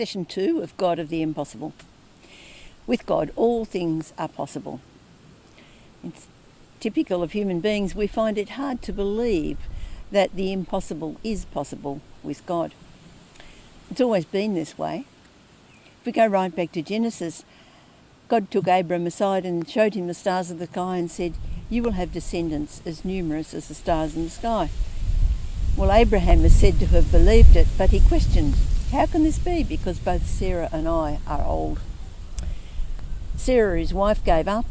Session 2 of God of the Impossible. With God, all things are possible. It's typical of human beings, we find it hard to believe that the impossible is possible with God. It's always been this way. If we go right back to Genesis, God took Abram aside and showed him the stars of the sky and said, "You will have descendants as numerous as the stars in the sky." Well, Abraham is said to have believed it, but he questioned, how can this be? Because both Sarah and I are old. Sarah, his wife, gave up,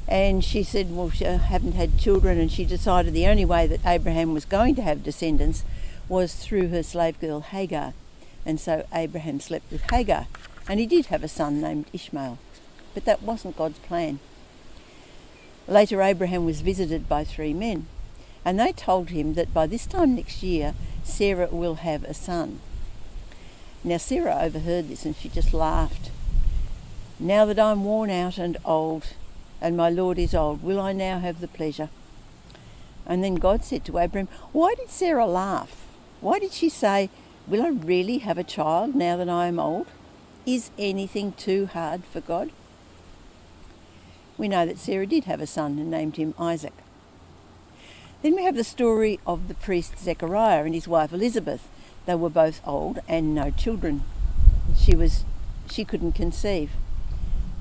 and she said, well, she haven't had children, and she decided the only way that Abraham was going to have descendants was through her slave girl Hagar. And so Abraham slept with Hagar, and he did have a son named Ishmael. But that wasn't God's plan. Later, Abraham was visited by 3 men, and they told him that by this time next year, Sarah will have a son. Now, Sarah overheard this and she just laughed. "Now that I'm worn out and old, and my Lord is old, will I now have the pleasure?" And then God said to Abraham, why did Sarah laugh? Why did she say, "Will I really have a child now that I am old? Is anything too hard for God?" We know that Sarah did have a son and named him Isaac. Then we have the story of the priest Zechariah and his wife Elizabeth. They were both old and no children. She couldn't conceive.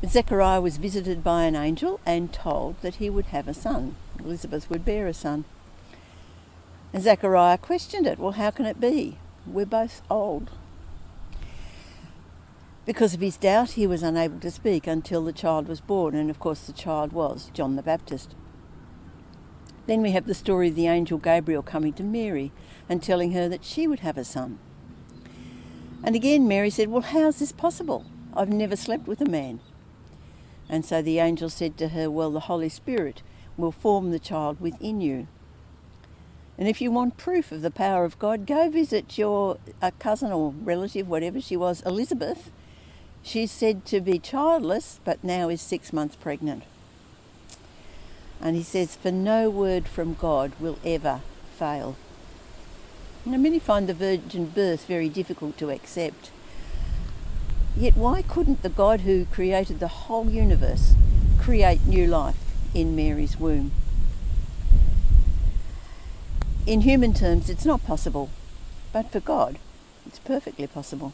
But Zechariah was visited by an angel and told that he would have a son. Elizabeth would bear a son. And Zechariah questioned it. Well, how can it be? We're both old. Because of his doubt, he was unable to speak until the child was born, and of course the child was John the Baptist. Then we have the story of the angel Gabriel coming to Mary and telling her that she would have a son. And again Mary said, well, how's this possible? I've never slept with a man. And so the angel said to her, well, the Holy Spirit will form the child within you. And if you want proof of the power of God, go visit your cousin or relative, whatever she was, Elizabeth. She's said to be childless, but now is 6 months pregnant. And he says, for no word from God will ever fail. Now, many find the virgin birth very difficult to accept. Yet why couldn't the God who created the whole universe create new life in Mary's womb? In human terms, it's not possible, but for God, it's perfectly possible.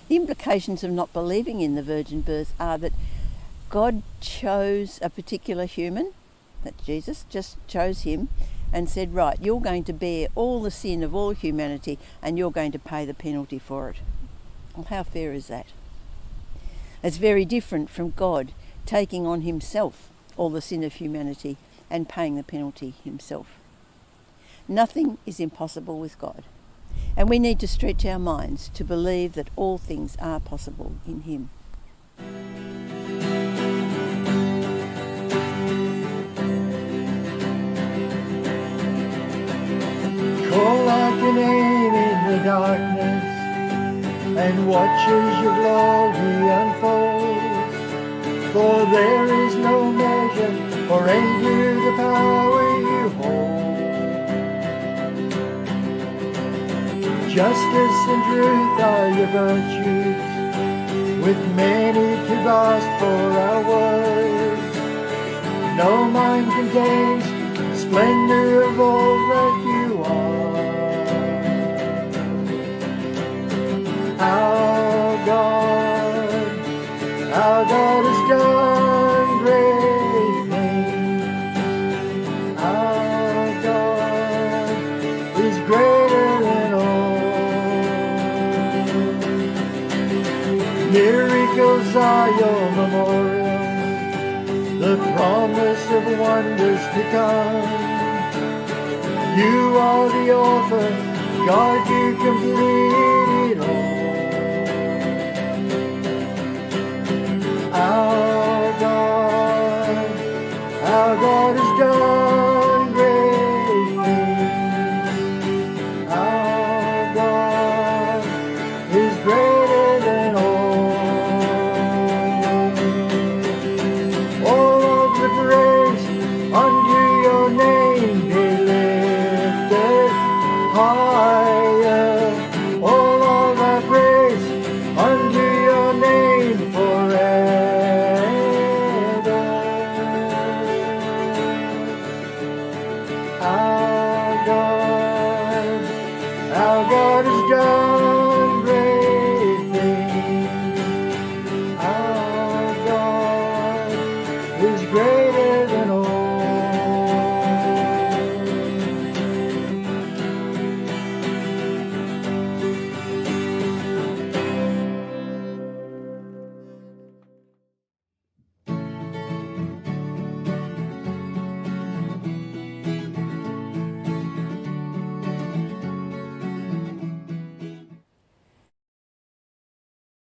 The implications of not believing in the virgin birth are that God chose a particular human, that Jesus just chose him, and said, right, you're going to bear all the sin of all humanity and you're going to pay the penalty for it. Well, how fair is that? It's very different from God taking on himself all the sin of humanity and paying the penalty himself. Nothing is impossible with God, and we need to stretch our minds to believe that all things are possible in him. Call out your name in the darkness and watch as your glory unfolds. For there is no measure or end to the power you hold. Justice and truth are your virtues, with many to vast for our words. No mind contains the splendor of all that you are. Our God has done great things. Our God is greater than all. Miracles are your memorial, the promise of wonders to come. You are the author, God, you complete it all.